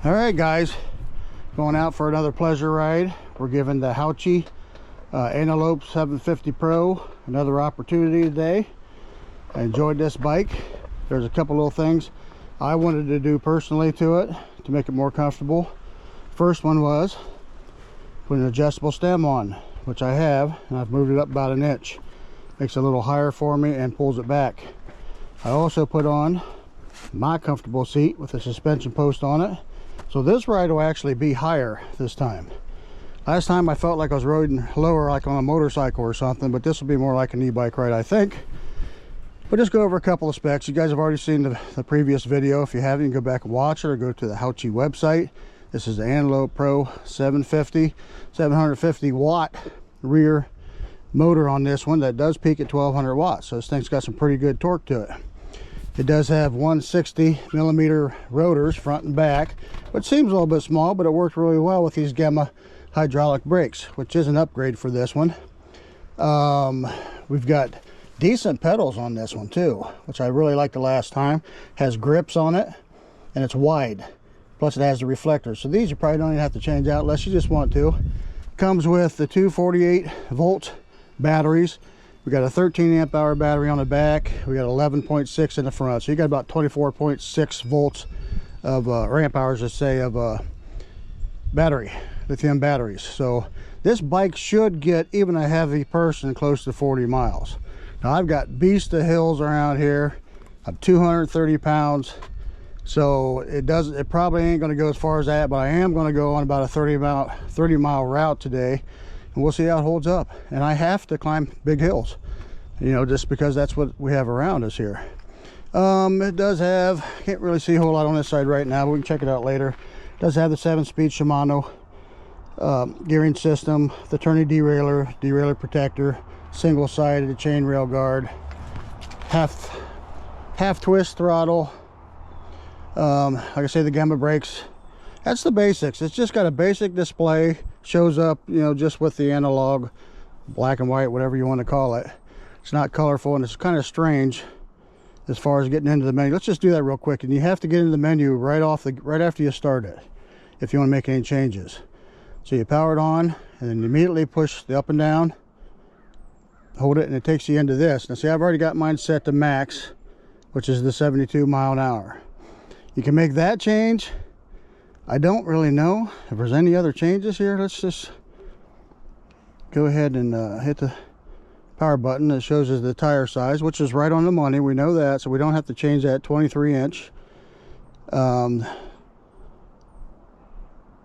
All right, guys, going out for another pleasure ride. We're giving the HAOQI Antelope 750 Pro another opportunity today. I enjoyed this bike. There's a couple little things I wanted to do personally to it to make it more comfortable. First one was put an adjustable stem on, which I have, and I've moved it up about an inch. Makes it a little higher for me and pulls it back. I also put on my comfortable seat with a suspension post on it, so this ride will actually be higher this time. Last time I felt like I was riding lower, like on a motorcycle or something, but this will be more like an e-bike ride, I think. But just go over a couple of specs. You guys have already seen the previous video. If you haven't, you can go back and watch it or go to the HAOQI website. This is the Antelope Pro 750, 750 watt rear motor on this one that does peak at 1200 watts. So this thing's got some pretty good torque to it. It does have 160 millimeter rotors front and back, which seems a little bit small, but it works really well with these Gamma hydraulic brakes, which is an upgrade for this one. We've got decent pedals on this one too, which I really liked the last time. Has grips on it and it's wide, plus it has the reflectors, so these you probably don't even have to change out unless you just want to. Comes with the two 48 volt batteries. We got a 13 amp hour battery on the back. We got 11.6 in the front, so you got about 24.6 volts of or amp hours, let's say, of battery, lithium batteries. So this bike should get even a heavy person close to 40 miles. Now I've got beast of hills around here. I'm 230 pounds, so it probably ain't going to go as far as that, but I am going to go on about a 30 mile route today, and we'll see how it holds up. And I have to climb big hills, you know, just because that's what we have around us here. It does have, can't really see a whole lot on this side right now, but we can check it out later. It does have the 7-speed Shimano gearing system, the turning derailleur protector, single-sided chain rail guard, half twist throttle. Like I say, the Gamma brakes. That's the basics. It's just got a basic display, shows up, you know, just with the analog, black and white, whatever you want to call it. It's not colorful, and it's kind of strange as far as getting into the menu. Let's just do that real quick, and you have to get into the menu right after you start it if you want to make any changes. So you power it on, and then you immediately push the up and down, hold it, and it takes you into this. Now see, I've already got mine set to max, which is the 72 mile an hour. You can make that change. I don't really know if there's any other changes here. Let's just go ahead and hit the power button. It shows us the tire size, which is right on the money. We know that, so we don't have to change that. 23 inch. And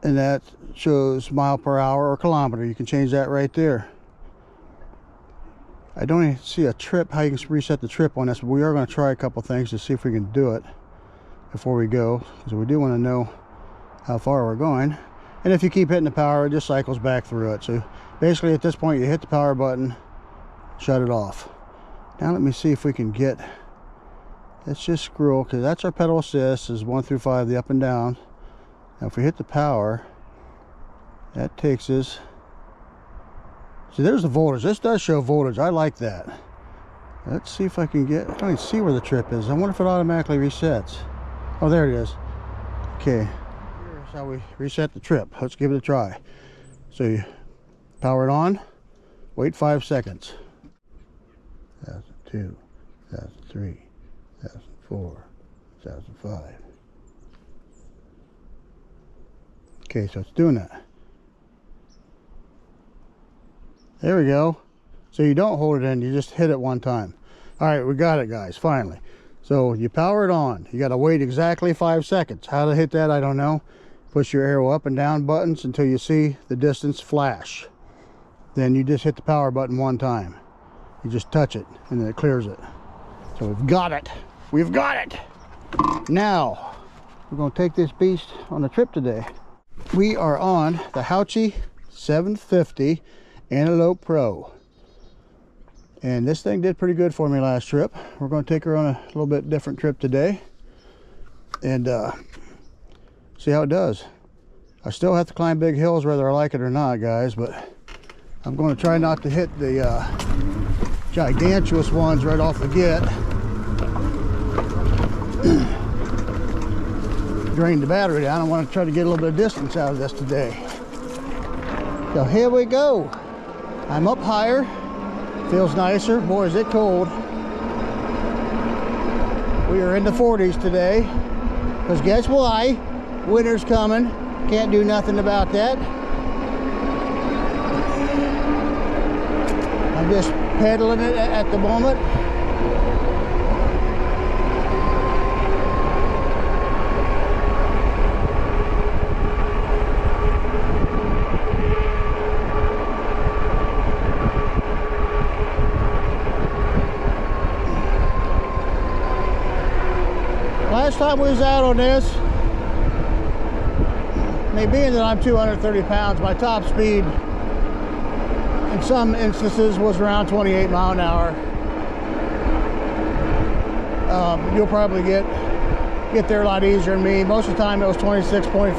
that shows mile per hour or kilometer. You can change that right there. I don't even see a trip, how you can reset the trip on this, but we are going to try a couple things to see if we can do it before we go, because we do want to know how far we're going. And if you keep hitting the power, it just cycles back through it. So basically at this point, you hit the power button, shut it off. Now let me see if we can get, let's just scroll, because that's our pedal assist, is 1 through 5, the up and down. Now if we hit the power, that takes us, see, there's the voltage. This does show voltage. I like that. Let's see if I can get, I don't even see where the trip is. I wonder if it automatically resets. Oh, there it is. Okay, here's how we reset the trip. Let's give it a try. So you power it on, wait 5 seconds. 2002, 2003, 2004, 2005. Okay, so it's doing that. There we go. So you don't hold it in, you just hit it one time. All right, we got it, guys, finally. So you power it on. You got to wait exactly 5 seconds. How to hit that, I don't know. Push your arrow up and down buttons until you see the distance flash. Then you just hit the power button one time. You just touch it, and then it clears it. So we've got it. We've got it. Now, we're going to take this beast on a trip today. We are on the HAOQI 750 Antelope Pro, and this thing did pretty good for me last trip. We're going to take her on a little bit different trip today and see how it does. I still have to climb big hills whether I like it or not, guys, but I'm going to try not to hit the gigantuous ones right off the get. drain the battery down. I want to try to get a little bit of distance out of this today. So here we go. I'm up higher. Feels nicer. Boy, is it cold. We are in the 40s today. Because guess why? Winter's coming. Can't do nothing about that. I'm just pedaling it at the moment. Last time we was out on this, being that I'm 230 pounds, my top speed in some instances was around 28 mile an hour. You'll probably get there a lot easier than me. Most of the time it was 26.5,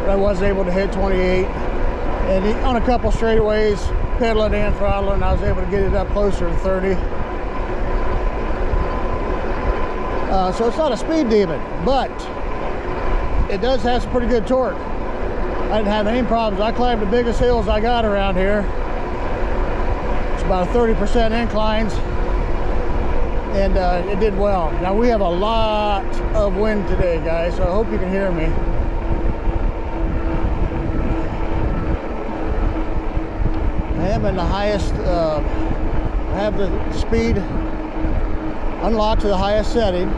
but I was able to hit 28. And on a couple straightaways, pedaling and throttling, I was able to get it up closer to 30. So it's not a speed demon, but it does have some pretty good torque. I didn't have any problems. I climbed the biggest hills I got around here. It's about 30% inclines, and it did well. Now we have a lot of wind today, guys, so I hope you can hear me. I am in the highest, I have the speed unlocked to the highest setting.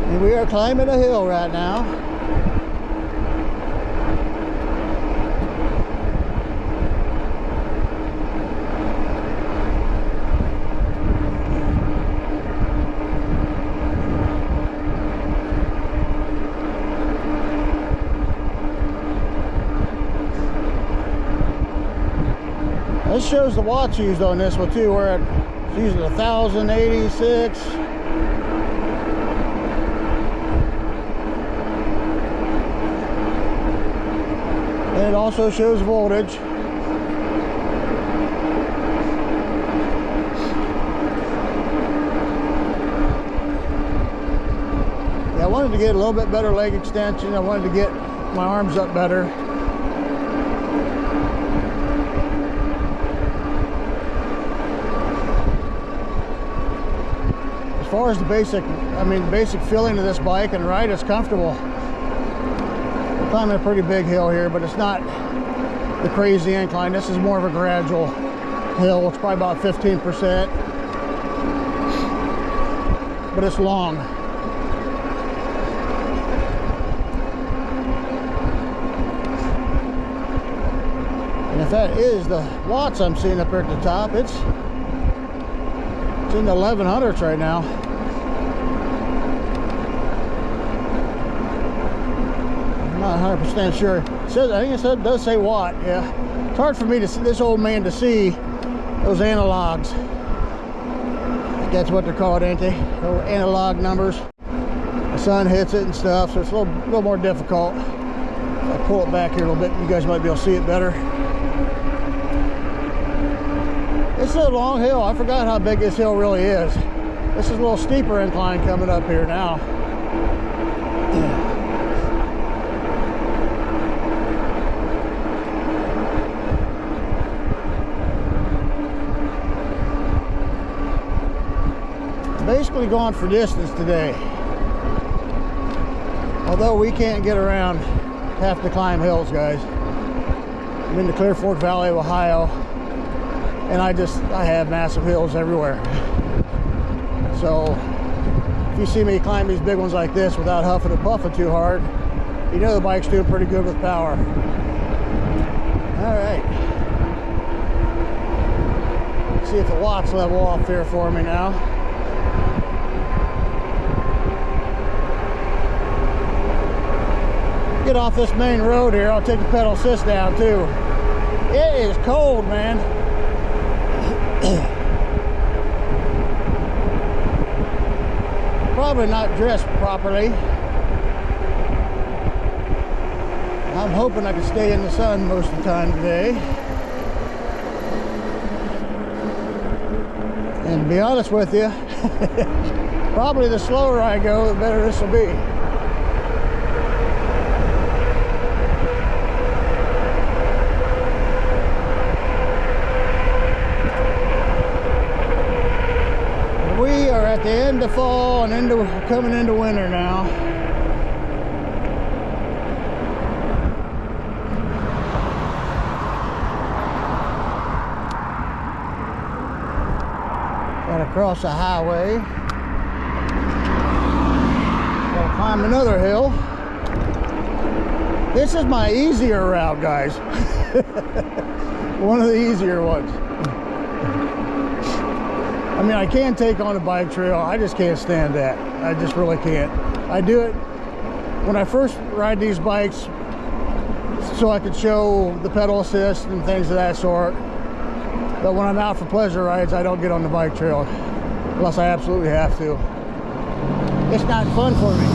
And we are climbing a hill right now. This shows the watts used on this one too. We're at using 1,086. And it also shows voltage. Yeah, I wanted to get a little bit better leg extension. I wanted to get my arms up better. As far as the basic feeling of this bike and ride, it's comfortable. Climbing a pretty big hill here, but it's not the crazy incline. This is more of a gradual hill. It's probably about 15%, but it's long. And if that is the watts I'm seeing up here at the top, it's in the 1100s right now. Not 100% sure. It says, I think it does say watt. Yeah, it's hard for me to see, this old man, to see those analogs. I think that's what they're called, ain't they? Those analog numbers. The sun hits it and stuff, so it's a little more difficult. If I pull it back here a little bit, you guys might be able to see it better. It's a long hill. I forgot how big this hill really is. This is a little steeper incline coming up here now. Basically going for distance today, although we can't get around half the climb hills, guys. I'm in the Clear Fork Valley of Ohio, and I have massive hills everywhere. So if you see me climb these big ones like this without huffing and puffing too hard, you know the bike's doing pretty good with power. All right, see if the watts level off here for me now. Get off this main road here, I'll take the pedal assist down too. It is cold, man. Probably not dressed properly. I'm hoping I can stay in the sun most of the time today. be honest with you, probably the slower I go, the better this will be. We are at the end of fall and coming into winter now. Got to cross a highway. Got to climb another hill. This is my easier route, guys. One of the easier ones. I mean, I can take on a bike trail. I just can't stand that. I just really can't. I do it when I first ride these bikes so I could show the pedal assist and things of that sort. But when I'm out for pleasure rides, I don't get on the bike trail unless I absolutely have to. It's not fun for me.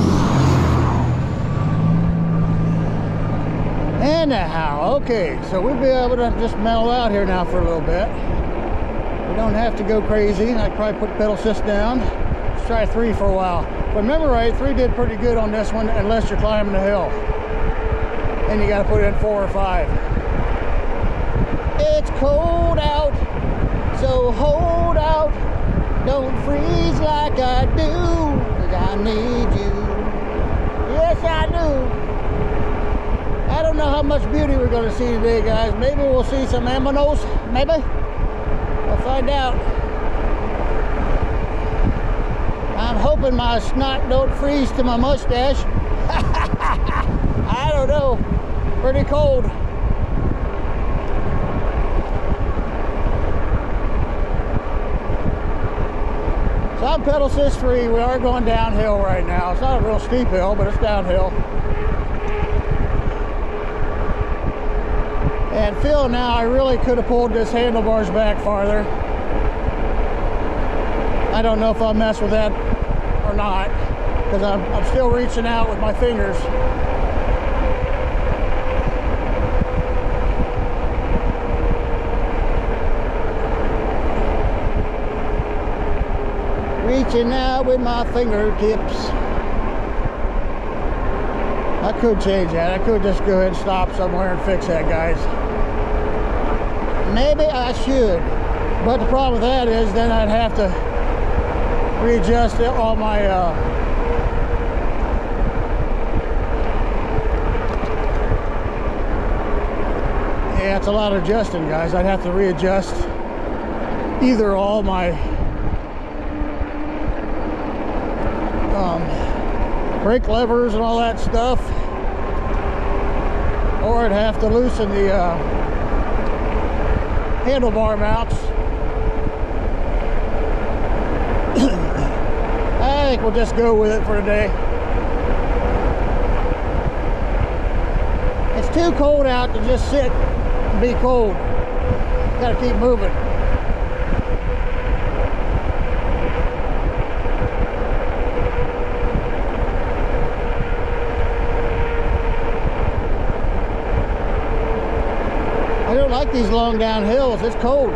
Anyhow, okay, so we'll be able to just mellow out here now for a little bit. We don't have to go crazy. I'd probably put the pedal assist down. Let's try 3 for a while. If I remember right, 3 did pretty good on this one unless you're climbing the hill. Then you got to put it in 4 or 5. It's cold out, so hold out. Don't freeze like I do, 'cause I need you. Yes, I do. I don't know how much beauty we're going to see today, guys. Maybe we'll see some aminos, maybe. We'll find out. I'm hoping my snot don't freeze to my mustache. I don't know. Pretty cold. So I'm pedal assist free. We are going downhill right now. It's not a real steep hill, but it's downhill. And feel now, I really could have pulled this handlebars back farther. I don't know if I'll mess with that or not, because I'm still reaching out with my fingers. Reaching out with my fingertips. I could change that. I could just go ahead and stop somewhere and fix that, guys. Maybe I should. But the problem with that is then I'd have to readjust all my yeah, it's a lot of adjusting, guys. I'd have to readjust either all my brake levers and all that stuff, or I'd have to loosen the handlebar mounts. I think we'll just go with it for today. It's too cold out to just sit and be cold. Gotta keep moving. I don't like these long down hills. It's cold.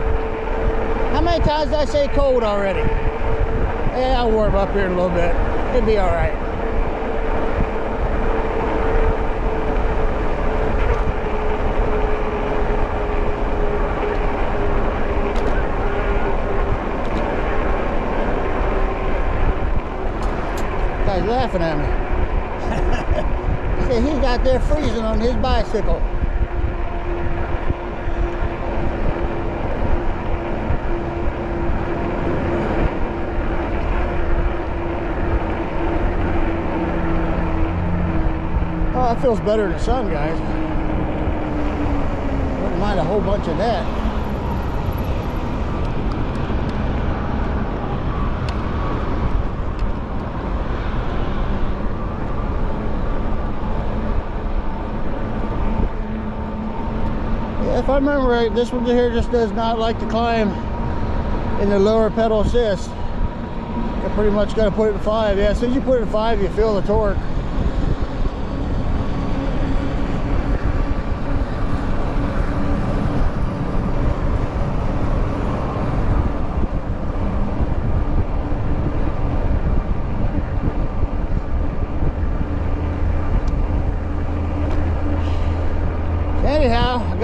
How many times did I say cold already? Yeah, I'll warm up here in a little bit. It'll be all right. Guy's laughing at me. See, he's out there freezing on his bicycle. Oh, that feels better in the sun, guys. Wouldn't mind a whole bunch of that. Yeah, if I remember right, this one here just does not like to climb in the lower pedal assist. You pretty much got to put it in 5. Yeah, as soon as you put it in 5, you feel the torque.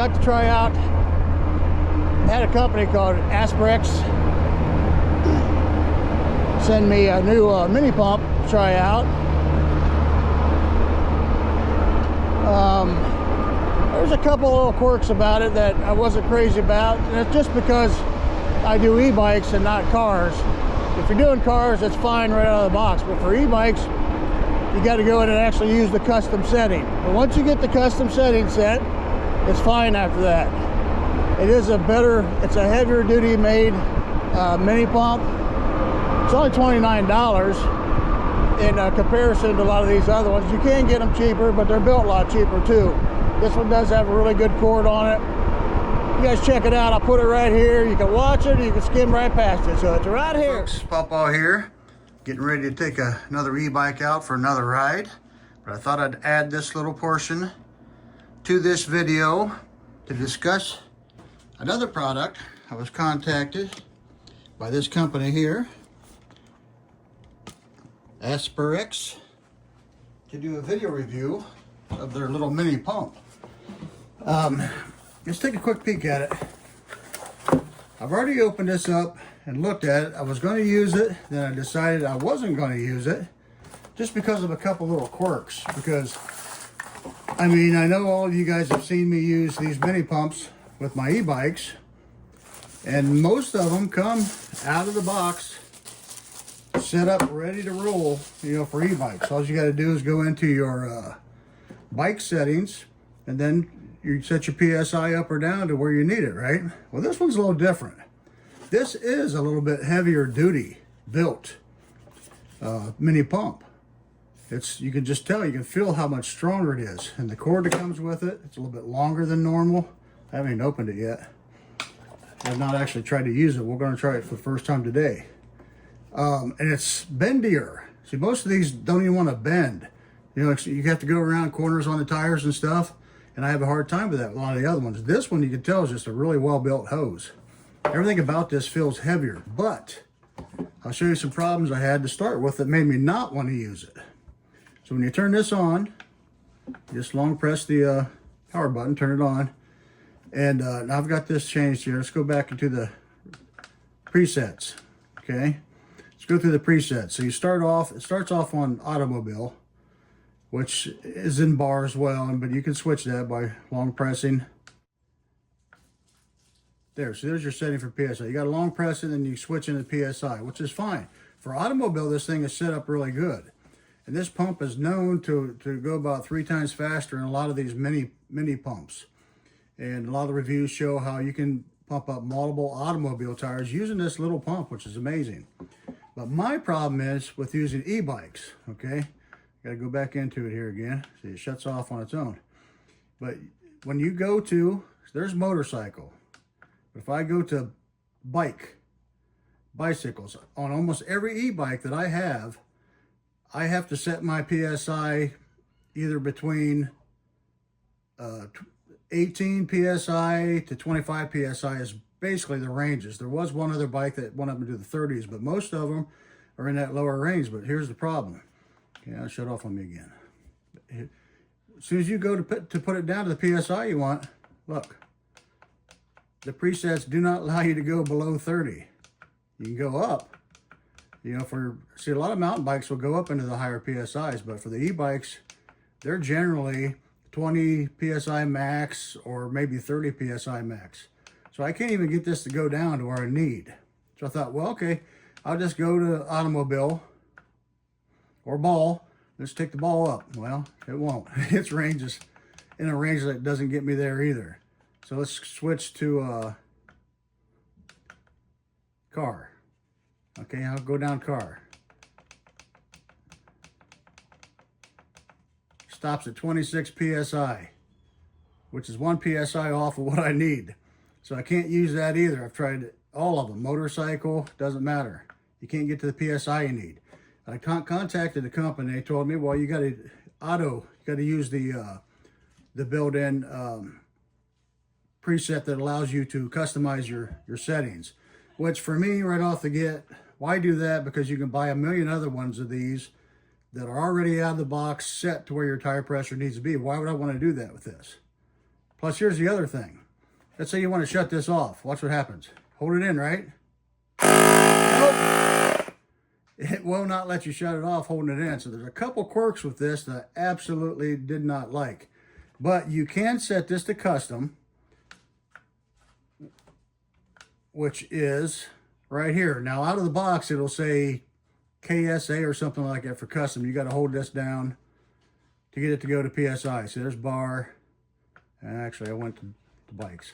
got to try out, had a company called ASPERX send me a new mini pump to try out. There's a couple little quirks about it that I wasn't crazy about, and it's just because I do e-bikes and not cars. If you're doing cars, it's fine right out of the box, but for e-bikes, you got to go in and actually use the custom setting. But once you get the custom setting set, it's fine after that. It is a heavier duty made mini pump. It's only $29 in comparison to a lot of these other ones. You can get them cheaper, but they're built a lot cheaper too. This one does have a really good cord on it. You guys check it out. I'll put it right here. You can watch it, or you can skim right past it. So it's right here. Folks, Papa here, getting ready to take another e-bike out for another ride. But I thought I'd add this little portion to this video to discuss another product. I was contacted by this company here, ASPERX, to do a video review of their little mini pump. Let's take a quick peek at it. I've already opened this up and looked at it. I was going to use it, then I decided I wasn't going to use it just because of a couple little quirks. Because, I mean, I know all of you guys have seen me use these mini pumps with my e-bikes, and most of them come out of the box set up ready to roll, you know, for e-bikes. All you got to do is go into your bike settings, and then you set your PSI up or down to where you need it, right? Well, this one's a little different. This is a little bit heavier duty built mini pump. You can just tell, you can feel how much stronger it is. And the cord that comes with it, it's a little bit longer than normal. I haven't even opened it yet. I've not actually tried to use it. We're going to try it for the first time today. And it's bendier. See, most of these don't even want to bend. You know, you have to go around corners on the tires and stuff, and I have a hard time with that with a lot of the other ones. This one, you can tell, is just a really well-built hose. Everything about this feels heavier, but I'll show you some problems I had to start with that made me not want to use it. So when you turn this on, just long press the power button, turn it on, and now I've got this changed here. Let's go back into the presets, okay? Let's go through the presets. So you start off, it starts off on automobile, which is in bar as well, but you can switch that by long pressing. There, so there's your setting for PSI. You got to long press it and you switch into PSI, which is fine. For automobile, this thing is set up really good. And this pump is known to go about 3 times faster than a lot of these mini pumps. And a lot of the reviews show how you can pump up multiple automobile tires using this little pump, which is amazing. But my problem is with using e-bikes, okay? Got to go back into it here again. See, it shuts off on its own. But when you go to, there's motorcycle. But if I go to bicycles, on almost every e-bike that I have to set my PSI either between 18 PSI to 25 PSI is basically the ranges. There was one other bike that went up into the 30s, but most of them are in that lower range. But here's the problem. Okay, I'll shut off on me again. As soon as you go to put it down to the PSI you want, look, the presets do not allow you to go below 30. You can go up. You know, see, a lot of mountain bikes will go up into the higher PSIs, but for the e-bikes, they're generally 20 PSI max or maybe 30 PSI max. So I can't even get this to go down to where I need. So I thought, well, okay, I'll just go to automobile or ball. Let's take the ball up. Well, it won't. Its range is in a range that doesn't get me there either. So let's switch to car. Okay, I'll go down car. Stops at 26 PSI, which is 1 PSI off of what I need. So I can't use that either. I've tried all of them. Motorcycle, doesn't matter. You can't get to the PSI you need. I contacted the company. They told me, well, you got to use the built-in preset that allows you to customize your settings. Which for me, right off the get, why do that? Because you can buy a million other ones of these that are already out of the box, set to where your tire pressure needs to be. Why would I want to do that with this? Plus, here's the other thing. let's say you want to shut this off. Watch what happens. Hold it in, right? Nope. It will not let you shut it off holding it in. So there's a couple quirks with this that I absolutely did not like. But you can set this to custom, which is right here. Now out of the box, it'll say KSA or something like that for custom. You got to hold this down to get it to go to PSI. So there's bar. And actually I went to the bikes.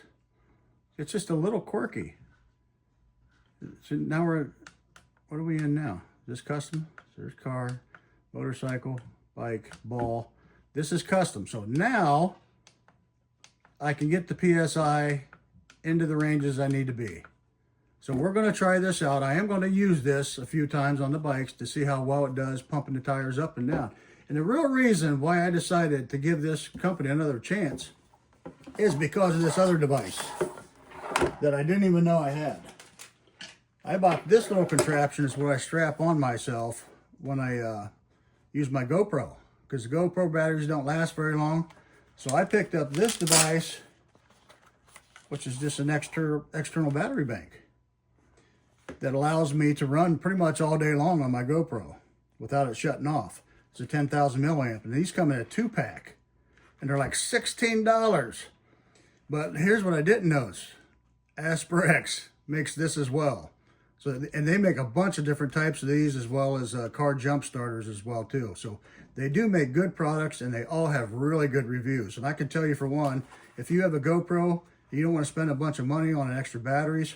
It's just a little quirky. So now what are we in now? Is this custom? So there's car, motorcycle, bike, ball. This is custom. So now I can get the PSI into the ranges I need to be. So we're going to try this out. I am going to use this a few times on the bikes to see how well it does pumping the tires up and down. And the real reason why I decided to give this company another chance is because of this other device that I didn't even know I had. I bought this little contraption. Is what I strap on myself when I use my GoPro, because the GoPro batteries don't last very long. So I picked up this device, which is just an external battery bank that allows me to run pretty much all day long on my GoPro without it shutting off. It's a 10,000 milliamp, and these come in a 2-pack, and they're like $16. But here's what I didn't notice. ASPERX makes this as well. So, and they make a bunch of different types of these, as well as car jump starters as well too. So they do make good products, and they all have really good reviews. And I can tell you, for one, if you have a GoPro and you don't want to spend a bunch of money on extra batteries,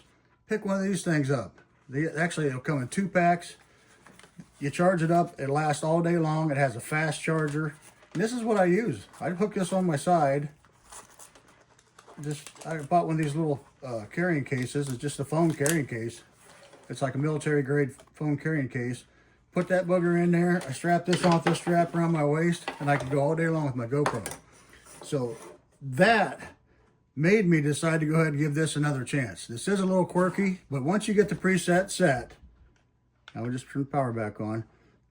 pick one of these things up. They'll come in 2-packs. You charge it up, it lasts all day long. It has a fast charger. And this is what I use. I hook this on my side. I bought one of these little carrying cases. It's just a phone carrying case. It's like a military grade phone carrying case. Put that booger in there. I strap this off this strap around my waist, and I can go all day long with my GoPro. So that made me decide to go ahead and give this another chance. This is a little quirky, but once you get the preset set, I will just turn the power back on.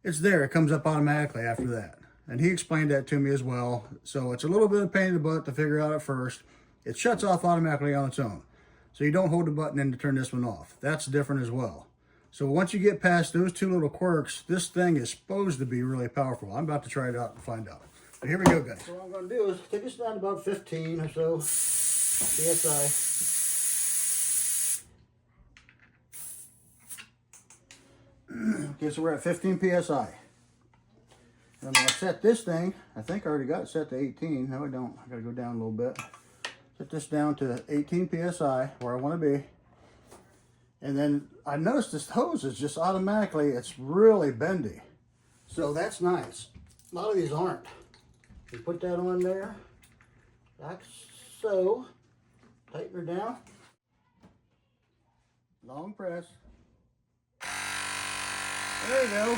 It's there. It comes up automatically after that. And he explained that to me as well. So it's a little bit of a pain in the butt to figure out at first. It shuts off automatically on its own. So you don't hold the button in to turn this one off. That's different as well. So once you get past those two little quirks, this thing is supposed to be really powerful. I'm about to try it out and find out. But here we go, guys. So what I'm going to do is take this down to about 15 or so PSI. Okay, so we're at 15 PSI. And I'm going to set this thing, I think I already got it set to 18. No, I don't. I got to go down a little bit. Set this down to 18 PSI, where I want to be. And then I noticed this hose is just automatically, it's really bendy. So that's nice. A lot of these aren't. You put that on there, like so. Tighten her down. Long press. There you go.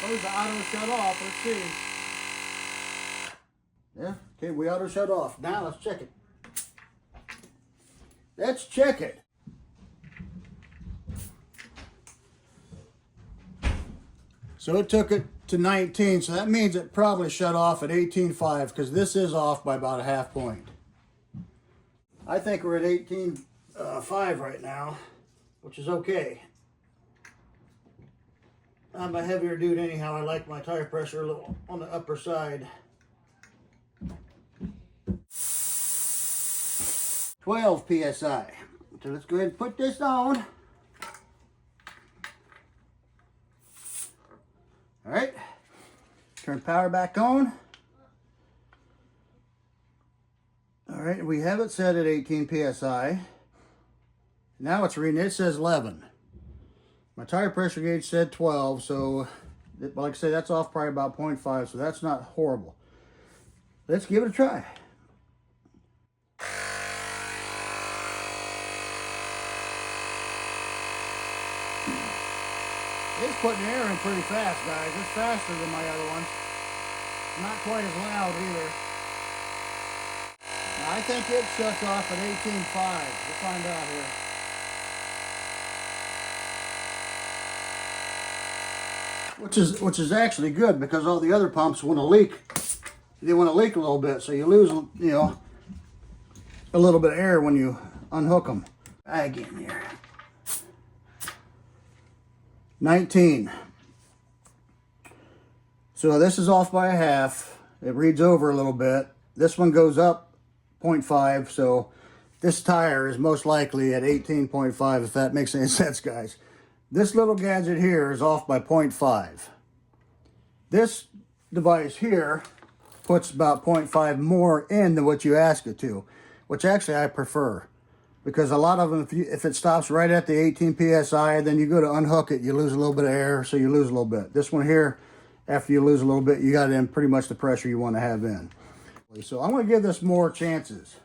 Oh, the auto shut off. Let's see. Yeah, okay, we auto shut off. Now let's check it. Let's check it. So it took it to 19, so that means it probably shut off at 18.5, because this is off by about a half point. I think we're at 18.5 right now, which is okay. I'm a heavier dude anyhow. I like my tire pressure a little on the upper side. 12 PSI. So let's go ahead and put this on. All right. Turn power back on. All right, we have it set at 18 PSI. Now it's reading, it says 11. My tire pressure gauge said 12, so like I say, that's off probably about 0.5, so that's not horrible. Let's give it a try. It's putting air in pretty fast, guys. It's faster than my other ones. Not quite as loud either. I think it shuts off at 18.5. We'll find out here. Which is actually good, because all the other pumps want to leak. They want to leak a little bit, so you lose, you know, a little bit of air when you unhook them. Bag in here. 19. So this is off by a half. It reads over a little bit. This one goes up 0.5, so this tire is most likely at 18.5, if that makes any sense, guys. This little gadget here is off by 0.5. This device here puts about 0.5 more in than what you ask it to, which actually I prefer, because a lot of them, if it stops right at the 18 psi, then you go to unhook it, you lose a little bit of air, so you lose a little bit. This one here, after you lose a little bit, you got in pretty much the pressure you want to have in. So I'm going to give this more chances.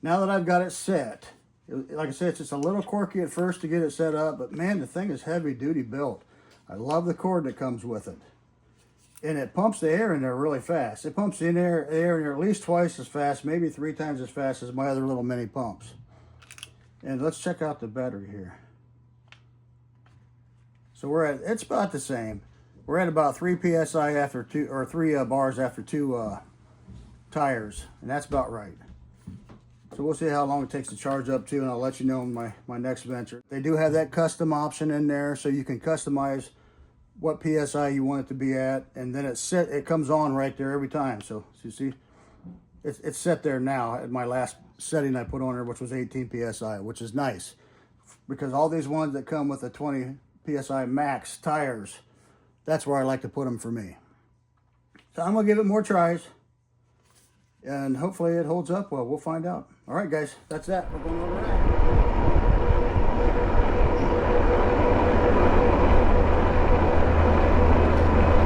Now that I've got it set, like I said, it's just a little quirky at first to get it set up, but man, the thing is heavy duty built. I love the cord that comes with it. And it pumps the air in there really fast. It pumps the air in there at least twice as fast, maybe 3 times as fast as my other little mini pumps. And let's check out the battery here. So it's about the same. We're at about 3 psi after 2, or 3 bars after 2 tires, and that's about right. So we'll see how long it takes to charge up to, and I'll let you know in my next venture. They do have that custom option in there, so you can customize what psi you want it to be at, and then it comes on right there every time. So you see, it's set there now at my last setting I put on there, which was 18 psi, which is nice, because all these ones that come with the 20 psi max tires, that's where I like to put them for me. So I'm gonna give it more tries, and hopefully it holds up well. We'll find out. All right, guys, that's that. We're going over that.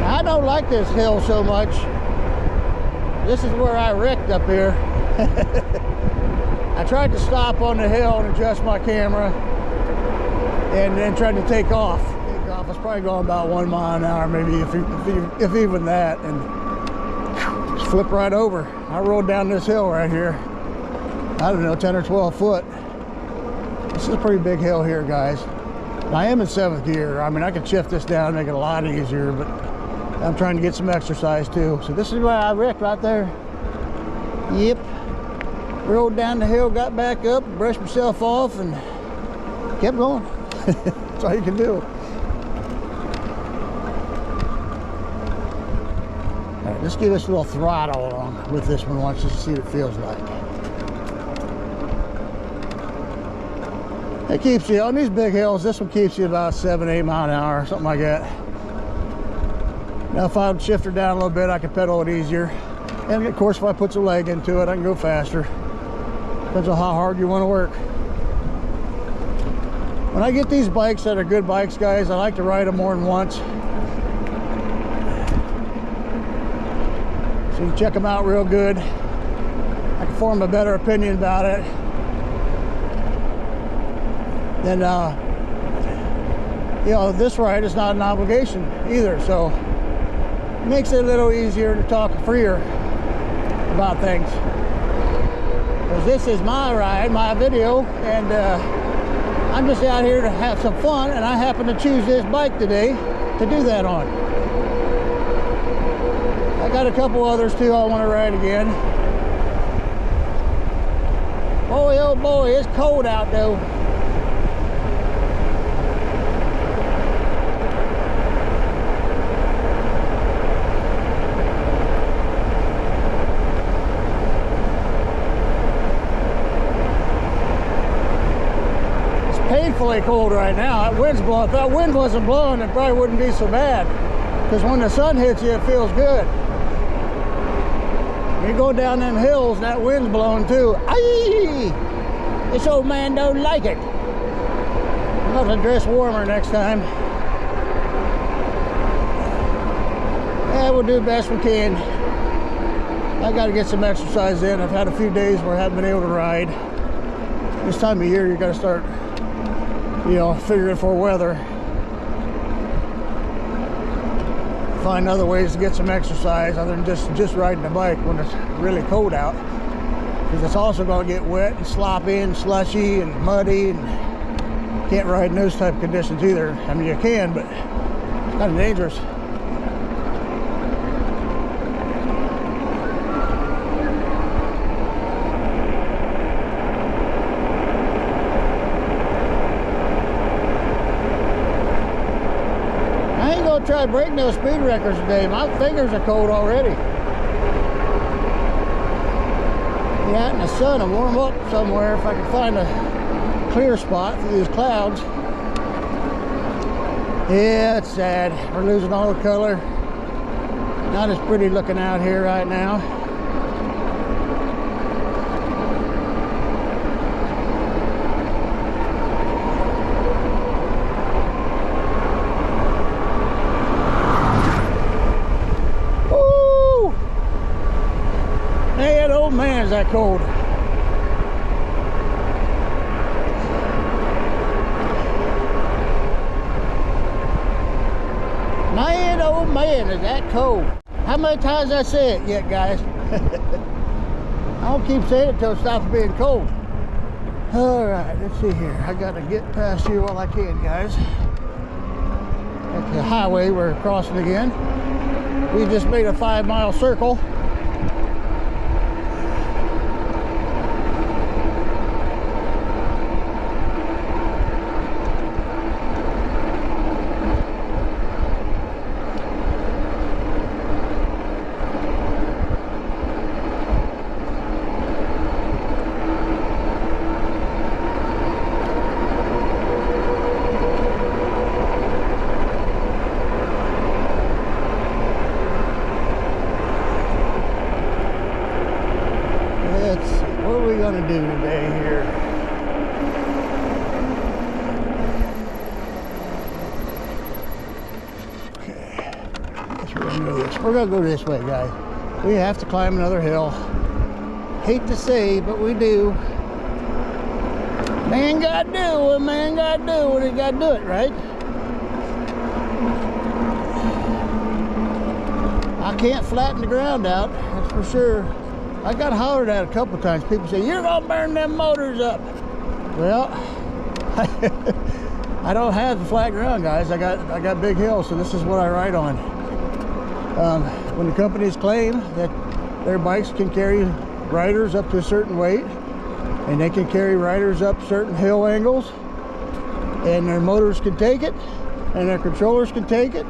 I don't like this hill so much. This is where I wrecked up here. I tried to stop on the hill and adjust my camera, and then tried to take off. I was probably going about 1 mile an hour, maybe if even that, and just flipped right over. I rolled down this hill right here. I don't know, 10 or 12 foot. This is a pretty big hill here, guys. I am in 7th gear. I mean, I could shift this down, make it a lot easier, but I'm trying to get some exercise too. So this is where I wrecked right there. Yep. Rolled down the hill, got back up, brushed myself off, and kept going. That's all you can do. All right, let's give this a little throttle on with this one once, just to see what it feels like. It keeps you on these big hills. This one keeps you about 7-8 miles an hour, something like that. Now if I shift her down a little bit, I can pedal it easier. And of course, if I put some leg into it, I can go faster. Depends on how hard you want to work. When I get these bikes that are good bikes, guys, I like to ride them more than once. So you check them out real good. I can form a better opinion about it. Then, you know, this ride is not an obligation either, so it makes it a little easier to talk freer about things. Because this is my ride, my video, and I'm just out here to have some fun, and I happen to choose this bike today to do that on. I got a couple others too I want to ride again. Boy, oh boy, it's cold out though. Painfully cold right now. That wind's blowing. If that wind wasn't blowing, it probably wouldn't be so bad. Because when the sun hits you, it feels good. You go down them hills, and that wind's blowing too. Aye! This old man don't like it. I'll have to dress warmer next time. Yeah, we'll do the best we can. I got to get some exercise in. I've had a few days where I haven't been able to ride. This time of year, you got to start, you know, figuring for weather. Find other ways to get some exercise other than just riding a bike when it's really cold out. because it's also going to get wet and sloppy and slushy and muddy, and can't ride in those type of conditions either. I mean, you can, but it's kind of dangerous. I ain't gonna try to break no speed records today. My fingers are cold already. Be out in the sun and warm up somewhere if I can find a clear spot for these clouds. Yeah, it's sad. We're losing all the color. Not as pretty looking out here right now. Woo! Man, old man, is that cold. Man, oh man, is that cold. How many times I say it yet, guys? I don't keep saying it until it stops being cold. All right, let's see here. I got to get past you while I can, guys. At the highway, we're crossing again. We just made a 5-mile circle. What are we going to do today here? Okay, I guess we're going to go this. We're going to go this way, guys. We have to climb another hill. Hate to say, but we do. Man got to do what man got to do when he got to do it, right? I can't flatten the ground out, that's for sure. I got hollered at a couple of times. People say, you're gonna burn them motors up. Well, I don't have the flat ground, guys. I got big hills, so this is what I ride on. When the companies claim that their bikes can carry riders up to a certain weight, and they can carry riders up certain hill angles, and their motors can take it, and their controllers can take it,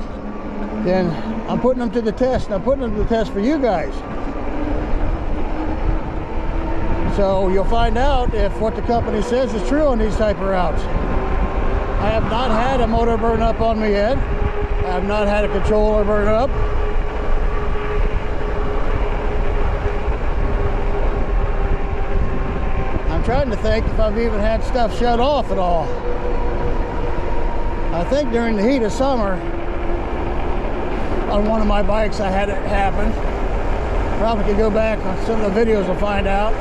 then I'm putting them to the test. And I'm putting them to the test for you guys. So you'll find out if what the company says is true on these type of routes. I have not had a motor burn up on me yet. I have not had a controller burn up. I'm trying to think if I've even had stuff shut off at all. I think during the heat of summer, on one of my bikes I had it happen. Probably could go back on some of the videos and find out.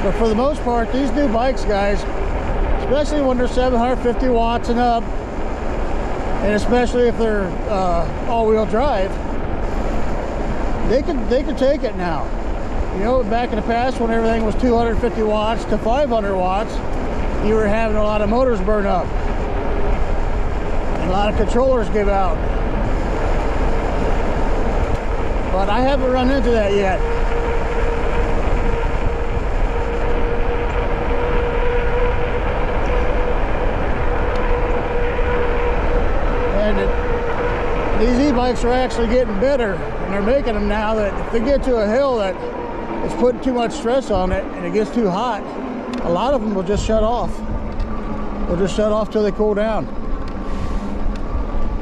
But for the most part, these new bikes, guys, especially when they're 750 watts and up, and especially if they're all-wheel drive, they can take it now. You know, back in the past when everything was 250 watts to 500 watts, you were having a lot of motors burn up. And a lot of controllers give out. But I haven't run into that yet. These e-bikes are actually getting better, and they're making them now that if they get to a hill that is putting too much stress on it and it gets too hot, a lot of them will just shut off. They'll just shut off till they cool down.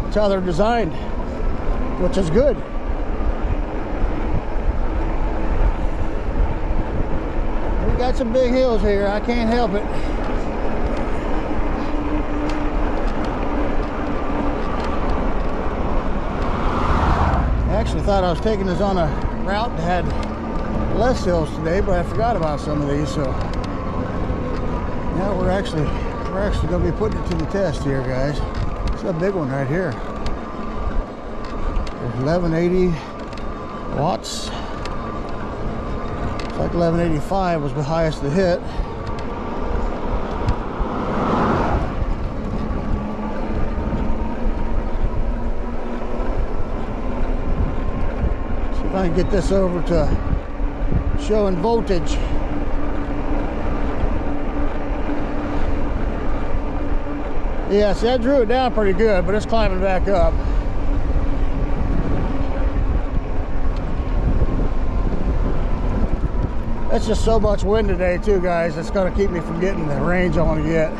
That's how they're designed, which is good. We got some big hills here, I can't help it. I actually thought I was taking this on a route that had less hills today, but I forgot about some of these, so now we're actually going to be putting it to the test here, guys. It's a big one right here. There's 1180 watts. It's like 1185 was the highest to hit. See if I can get this over to showing voltage. Yeah, see, I drew it down pretty good, but it's climbing back up. It's just so much wind today too, guys. It's going to keep me from getting the range I want to get.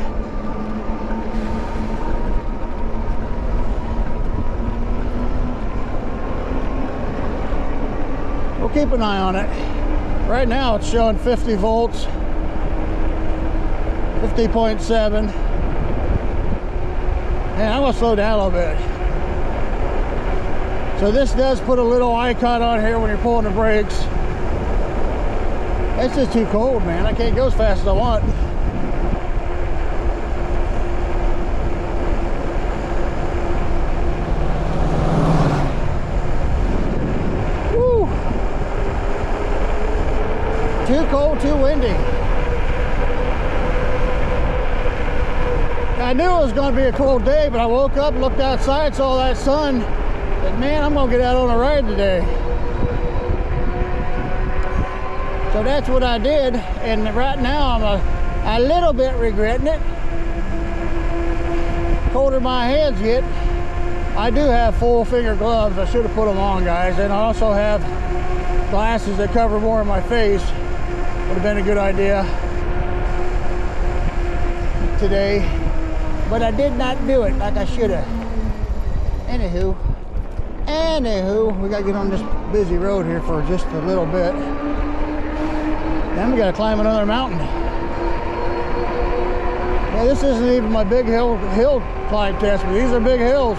We'll keep an eye on it. Right now it's showing 50 volts, 50.7. And I'm going to slow down a little bit. So this does put a little icon on here when you're pulling the brakes. It's just too cold, man. I can't go as fast as I want. Woo! Too cold, too windy. I knew it was going to be a cold day, but I woke up, looked outside, saw that sun, and man, I'm going to get out on a ride today. So that's what I did, and right now I'm a little bit regretting it. Colder my hands get. I do have full finger gloves. I should have put them on, guys, and I also have glasses that cover more of my face. Would have been a good idea today, but I did not do it like I should have. Anywho, we gotta get on this busy road here for just a little bit. Then we gotta climb another mountain. Yeah, this isn't even my big hill climb test, but these are big hills.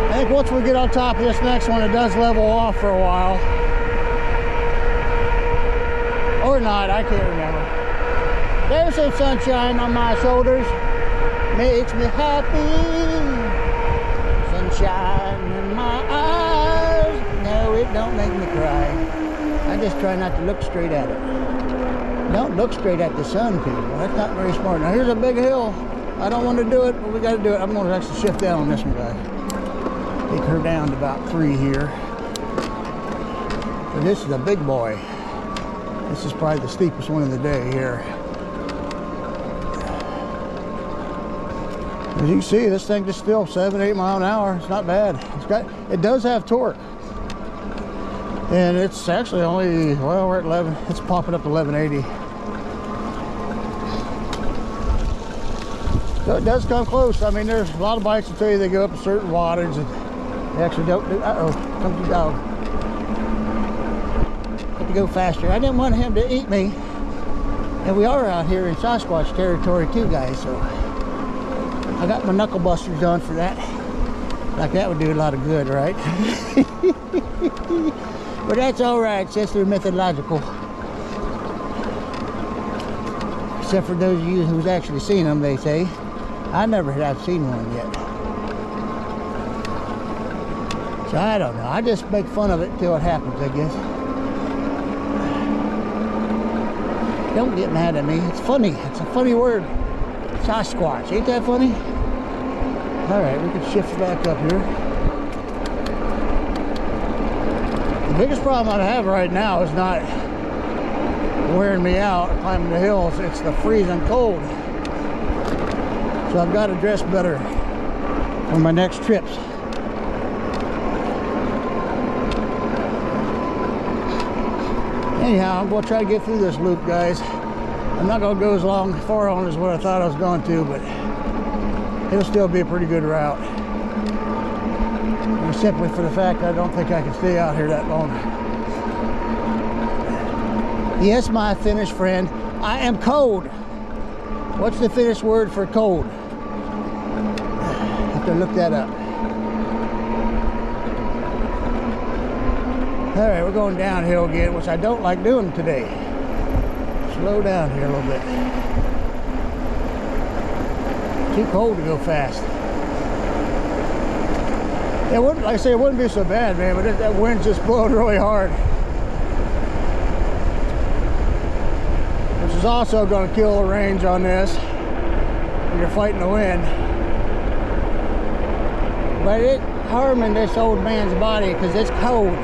I think once we get on top of this next one, it does level off for a while. Or not, I can't remember. There's some sunshine on my shoulders. Makes me happy. Sunshine in my eyes. No, it don't make me cry. I just try not to look straight at it. Don't look straight at the sun, people. That's not very smart. Now here's a big hill. I don't want to do it, but we got to do it. I'm going to actually shift down on this one, guys. Take her down to about 3 here. So this is a big boy. This is probably the steepest one of the day here. As you can see, this thing is still 7-8 miles an hour. It's not bad. It does have torque. And it's actually only, well, we're at 11. It's popping up to 1180. So it does come close. I mean, there's a lot of bikes that tell you they go up a certain wattage and they actually don't do. Uh-oh, comes the dog. Have to go faster. I didn't want him to eat me. And we are out here in Sasquatch territory too, guys, so I got my knuckle busters on for that. Like that would do a lot of good, right? But that's all right, since they're methodological. Except for those of you who's actually seen them, they say. I never have seen one yet. So I don't know. I just make fun of it until it happens, I guess. Don't get mad at me. It's funny. It's a funny word. Sasquatch. Ain't that funny? All right, we can shift back up here. The biggest problem I have right now is not wearing me out climbing the hills. It's the freezing cold. So I've got to dress better on my next trips. Anyhow, I'm going to try to get through this loop, guys. I'm not going to go as far on as what I thought I was going to, but it'll still be a pretty good route. And simply for the fact I don't think I can stay out here that long. Yes, my Finnish friend, I am cold. What's the Finnish word for cold? I have to look that up. All right, we're going downhill again, which I don't like doing today. Slow down here a little bit. Too cold to go fast. It wouldn't, like I say, it wouldn't be so bad, man, but that wind's just blowing really hard. Which is also going to kill the range on this when you're fighting the wind. But it harming this old man's body because it's cold.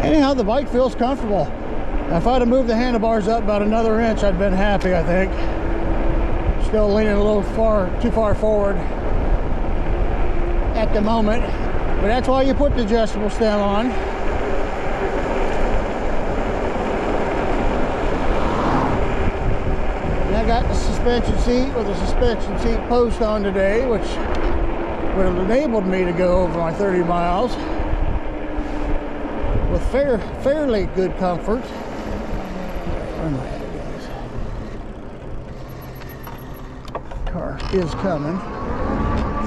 Anyhow, the bike feels comfortable. If I'd have moved the handlebars up about another inch, I'd been happy, I think. Still leaning a little too far forward at the moment. But that's why you put the adjustable stem on. And I got the suspension seat with the suspension seat post on today, which would have enabled me to go over my 30 miles with fairly good comfort. Where am I at, guys? Car is coming.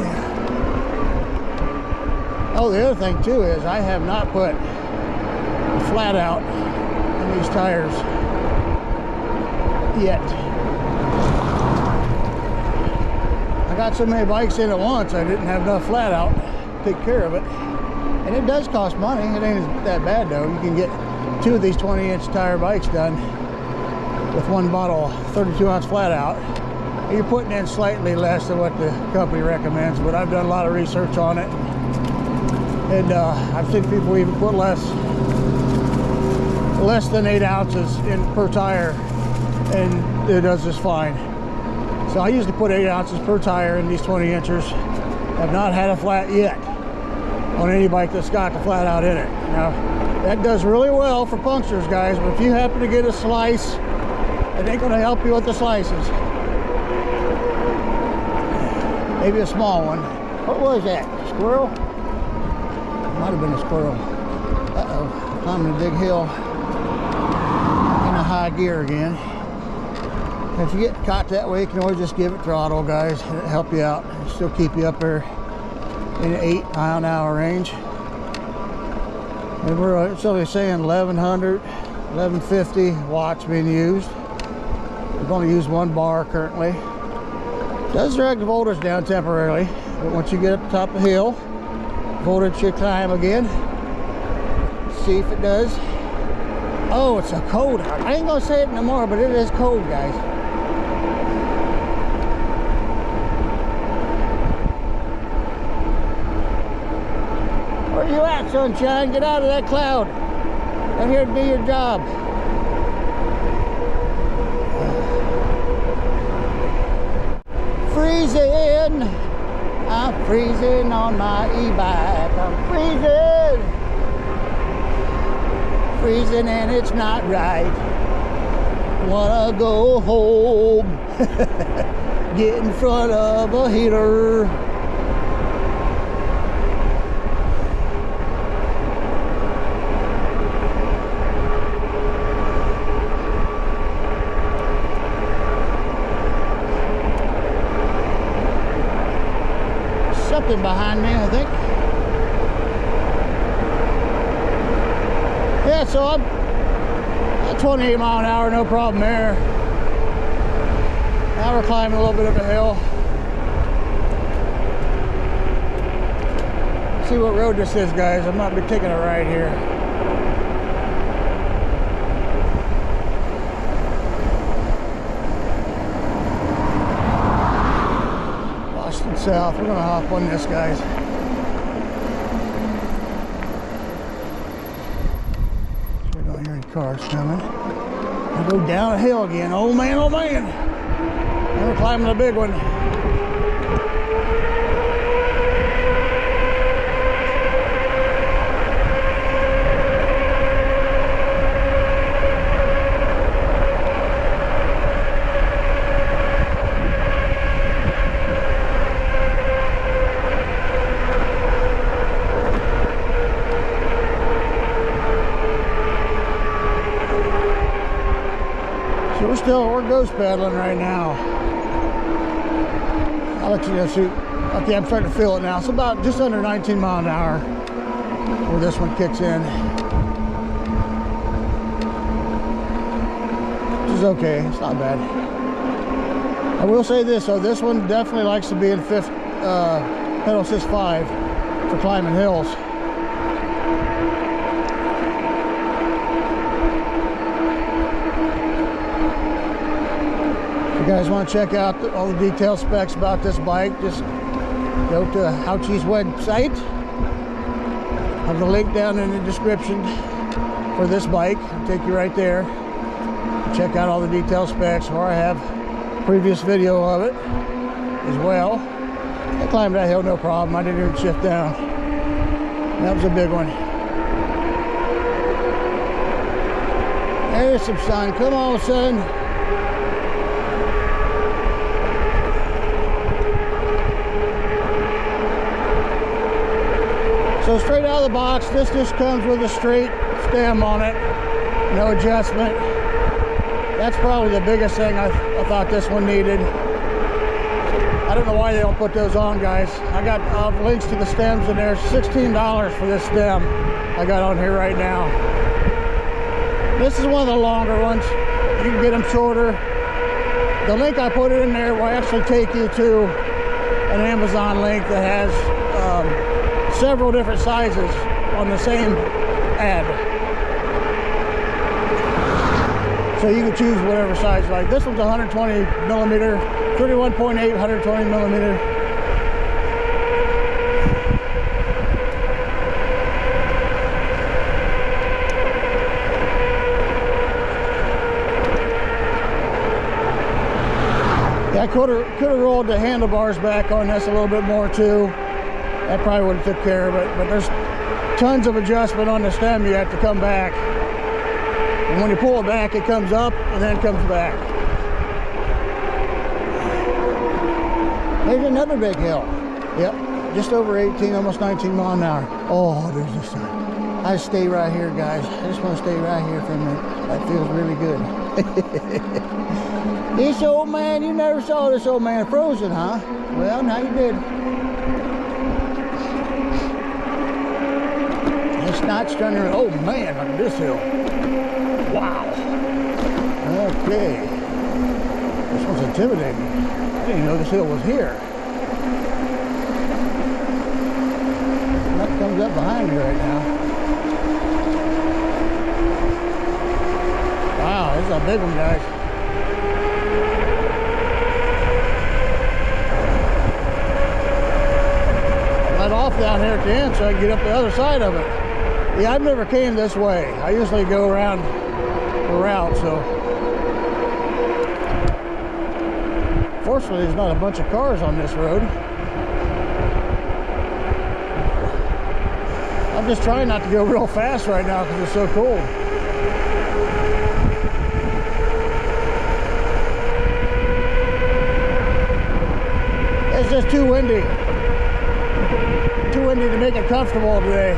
Yeah. Oh, the other thing too is I have not put flat out in these tires yet. I got so many bikes in at once, I didn't have enough flat out to take care of it. And it does cost money. It ain't that bad though. You can get 2 of these 20-inch tire bikes done with one bottle of 32-ounce flat out. You're putting in slightly less than what the company recommends, but I've done a lot of research on it. And I've seen people even put less than 8 ounces in per tire, and it does just fine. So I usually put 8 ounces per tire in these 20-inchers. I've not had a flat yet on any bike that's got the flat out in it. Now, that does really well for punctures, guys, but if you happen to get a slice, it ain't gonna help you with the slices. Maybe a small one. What was that? Squirrel? Might have been a squirrel. Uh-oh, climbing a big hill in a high gear again. If you get caught that way, you can always just give it throttle, guys. It'll help you out. It'll still keep you up there in the 8-mile-an-hour range. And we're still saying 1100, 1150 watts being used. We're going to use 1 bar currently. It does drag the voltage down temporarily, but once you get up the top of the hill, voltage should climb again. See if it does. Oh, it's a cold. I ain't gonna say it no more, but it is cold, guys. Where you at, sunshine? Get out of that cloud. I'm here to do your job. Freezing. I'm freezing on my e-bike. I'm freezing. Freezing and it's not right. Wanna go home. Get in front of a heater. Something behind me, I think. Yeah, so I'm at 28 mile an hour, no problem there. Now we're climbing a little bit of a hill. See what road this is, guys. I might be taking a ride here. South. We're gonna hop on this, guys. We don't hear any cars coming. I go down a hill again. Oh man, oh man. And we're climbing a big one. We're ghost paddling right now. I'll let you know, shoot. Okay, I'm starting to feel it now. It's about just under 19 mile an hour where this one kicks in. is okay. It's not bad. I will say this, though. This one definitely likes to be in fifth pedal assist 5 for climbing hills. If you guys want to check out all the detailed specs about this bike, just go to HAOQI's website. I have the link down in the description for this bike. I'll take you right there. Check out all the detailed specs, or I have a previous video of it as well. I climbed that hill no problem. I didn't even shift down. That was a big one. There's some sun. Come on, son. So straight out of the box, this just comes with a straight stem on it. No adjustment. That's probably the biggest thing I thought this one needed. I don't know why they don't put those on, guys. I got links to the stems in there. $16 for this stem I got on here right now. This is one of the longer ones. You can get them shorter. The link I put in there will actually take you to an Amazon link that has several different sizes on the same ad. So you can choose whatever size you like. This one's 120 millimeter, 31.8, 120 millimeter. Yeah, I could have rolled the handlebars back on this a little bit more too. That probably would have took care of it. But there's tons of adjustment on the stem. You have to come back. And when you pull it back, it comes up and then comes back. There's another big hill. Yep, just over 18, almost 19 miles an hour. Oh, there's the sun. I stay right here, guys. I just want to stay right here for a minute. That feels really good. This old man, you never saw this old man frozen, huh? Well, now you did. It's not stunning. Oh man, look at this hill. Wow. Okay. This one's intimidating. I didn't even know this hill was here. That comes up behind me right now. Wow, this is a big one, guys. Let off down here at the end so I can get up the other side of it. Yeah, I've never came this way. I usually go around the route, so. Fortunately, there's not a bunch of cars on this road. I'm just trying not to go real fast right now because it's so cold. It's just too windy. Too windy to make it comfortable today.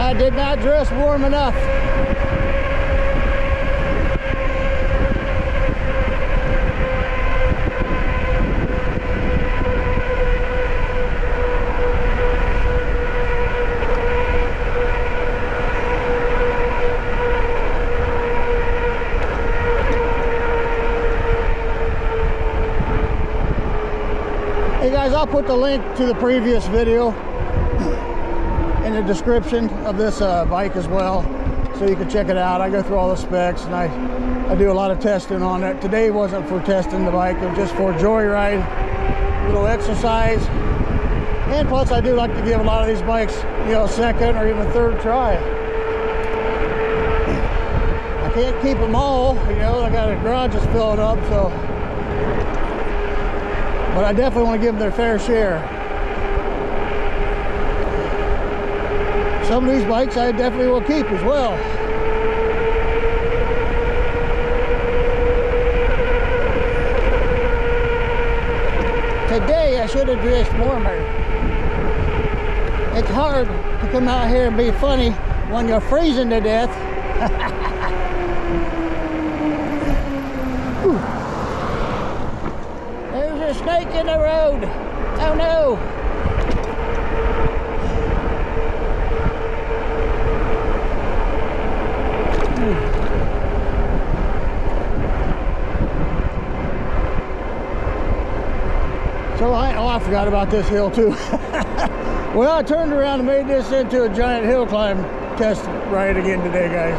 I did not dress warm enough. Hey guys, I'll put the link to the previous video in the description of this bike as well, so you can check it out. I go through all the specs and I do a lot of testing on it. Today wasn't for testing the bike, it was just for joyride, little exercise, and plus I do like to give a lot of these bikes, you know, second or even third try. I can't keep them all, you know, I got a garage that's filling up, so, but I definitely want to give them their fair share. Some of these bikes I definitely will keep as well. Today I should have dressed warmer. It's hard to come out here and be funny when you're freezing to death. There's a snake in the road. Oh no. So I forgot about this hill too. Well, I turned around and made this into a giant hill climb test ride again today, guys.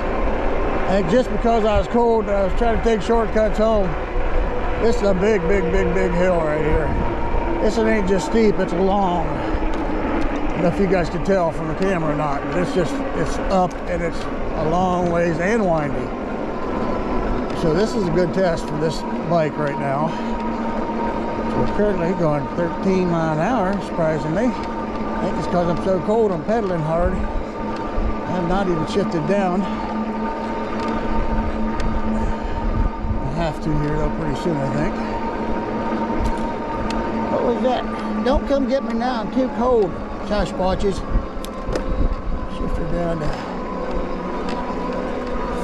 I think just because I was cold, I was trying to take shortcuts home. This is a big hill right here. This ain't just steep, it's long. I don't know if you guys can tell from the camera or not, but it's up and it's a long ways and windy. So this is a good test for this bike right now. So we're currently going 13 miles an hour, surprisingly. I think it's because I'm so cold, I'm pedaling hard. I have not even shifted down. I'll have to here though pretty soon, I think. What was that? Don't come get me now, I'm too cold. Sasquatches. Shift her down to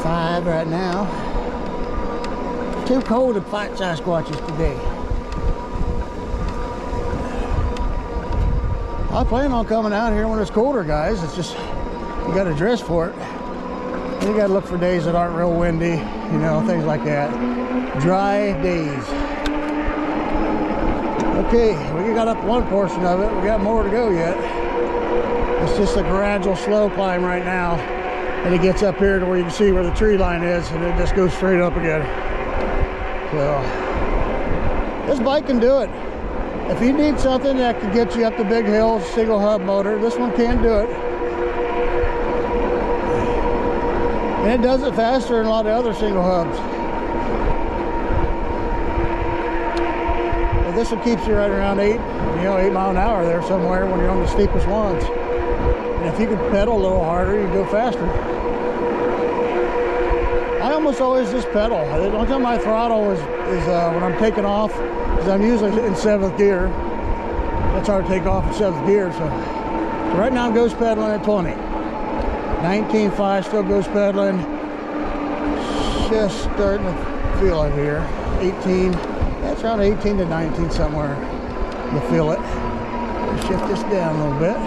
5 right now. Too cold to fight Sasquatches today. I plan on coming out here when it's colder, guys. It's just, you got to dress for it. And you got to look for days that aren't real windy, you know, things like that. Dry days. Okay, we got up one portion of it. We got more to go yet. It's just a gradual, slow climb right now. And it gets up here to where you can see where the tree line is, and it just goes straight up again. So, this bike can do it. If you need something that can get you up the big hills, single hub motor, this one can do it. And it does it faster than a lot of other single hubs. Well, this one keeps you right around 8 miles an hour there somewhere when you're on the steepest ones. And if you can pedal a little harder, you go faster. I almost always just pedal. The only time I throttle is when I'm taking off, because I'm usually in 7th gear. That's hard to take off in 7th gear. So right now I'm ghost pedaling at 20. 19.5 still ghost pedaling. Just starting to feel it here. 18. That's around 18 to 19 somewhere. You'll feel it. Shift this down a little bit.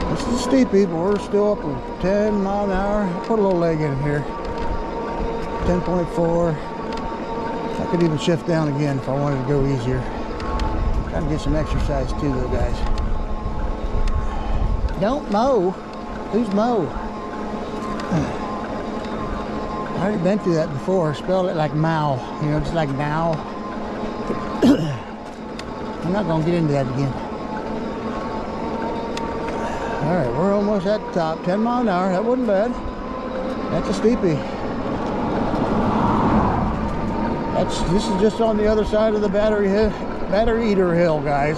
This is steepy, but we're still up at 10 miles an hour. Put a little leg in here. 10.4. I could even shift down again if I wanted to go easier. Trying to get some exercise too, though, guys. Don't mow. Who's mow? I already been through that before. Spelled it like mow. You know, just like now. I'm not gonna get into that again. All right, we're almost at the top. 10 miles an hour. That wasn't bad. That's a steepie. This is just on the other side of the battery eater hill, guys.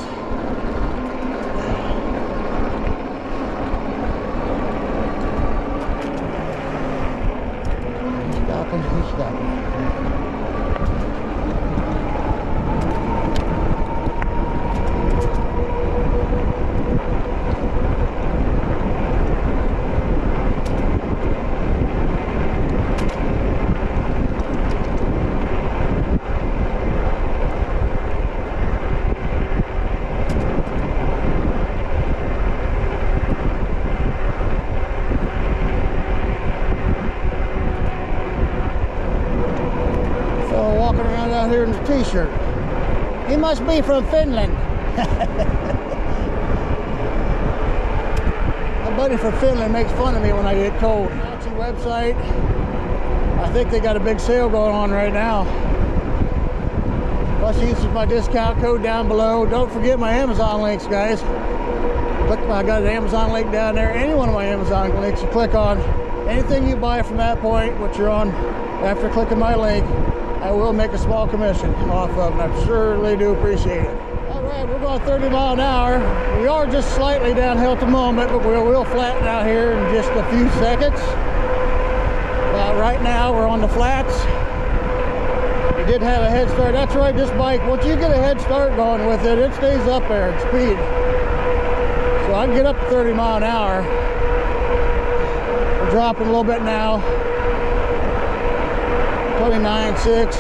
He's stopping. Here in the t-shirt. He must be from Finland. My buddy from Finland makes fun of me when I get cold. HAOQI website. I think they got a big sale going on right now. Plus use my discount code down below. Don't forget my Amazon links, guys. Look, I got an Amazon link down there. Any one of my Amazon links you click on. Anything you buy from that point, what you're on after clicking my link, I will make a small commission off of, and I surely do appreciate it. All right, we're going 30 miles an hour. We are just slightly downhill at the moment, but we will flatten out here in just a few seconds. Right now, we're on the flats. We did have a head start. That's right, this bike, once you get a head start going with it, it stays up there at speed. So I can get up to 30 miles an hour. We're dropping a little bit now. 29.6,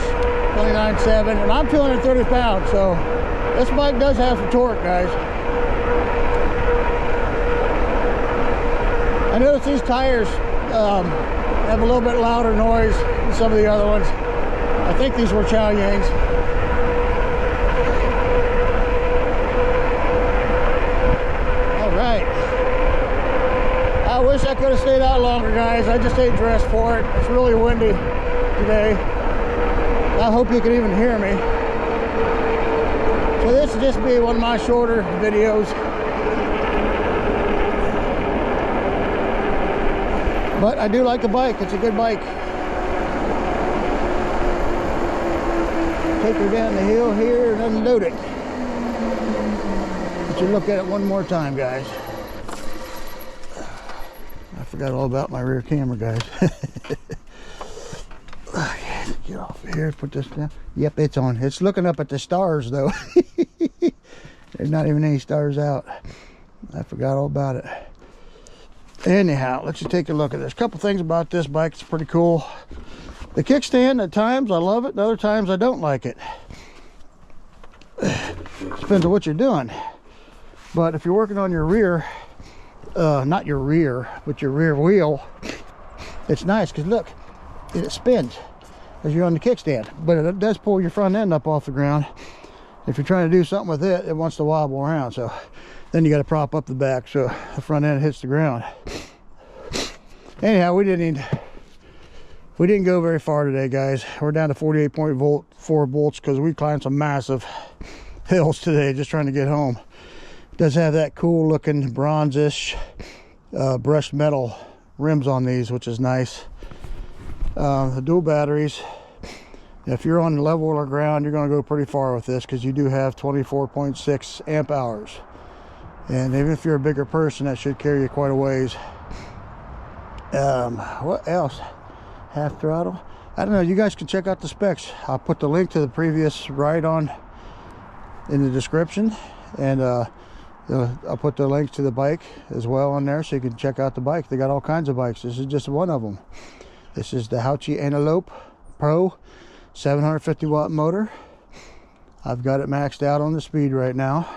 29.7, and I'm 230 pounds, so this bike does have some torque, guys. I noticed these tires have a little bit louder noise than some of the other ones. I think these were HAOQI's. All right. I wish I could have stayed out longer, guys. I just ain't dressed for it. It's really windy today. I hope you can even hear me. So this will just be one of my shorter videos. But I do like the bike. It's a good bike. Take her down the hill here and unload it. Let you look at it one more time, guys. I forgot all about my rear camera, guys. Get off of here, put this down. Yep, it's on. It's looking up at the stars, though. There's not even any stars out. I forgot all about it. Anyhow, let's just take a look at this. A couple things about this bike. It's pretty cool. The kickstand, at times I love it, and other times I don't like it. Depends on what you're doing. But if you're working on your rear, not your rear, but your rear wheel, it's nice because look, it spins as you're on the kickstand. But it does pull your front end up off the ground. If you're trying to do something with it, it wants to wobble around. So then you got to prop up the back so the front end hits the ground. Anyhow, we didn't go very far today, guys. We're down to 48.4 volts because we climbed some massive hills today just trying to get home. It does have that cool looking bronzish brushed metal rims on these, which is nice. The dual batteries. If you're on level or ground, you're going to go pretty far with this because you do have 24.6 amp hours. And even if you're a bigger person, that should carry you quite a ways. What else? Half throttle. I don't know. You guys can check out the specs. I'll put the link to the previous ride on in the description, and I'll put the link to the bike as well on there so you can check out the bike. They got all kinds of bikes. This is just one of them. This is the HAOQI Antelope Pro 750 watt motor. I've got it maxed out on the speed right now.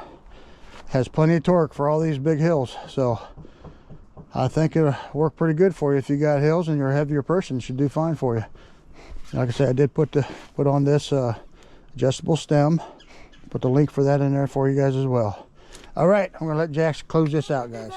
Has plenty of torque for all these big hills, so I think it'll work pretty good for you. If you got hills and you're a heavier person, it should do fine for you. Like I said, I did put on this adjustable stem. Put the link for that in there for you guys as well. All right, I'm gonna let Jax close this out, guys.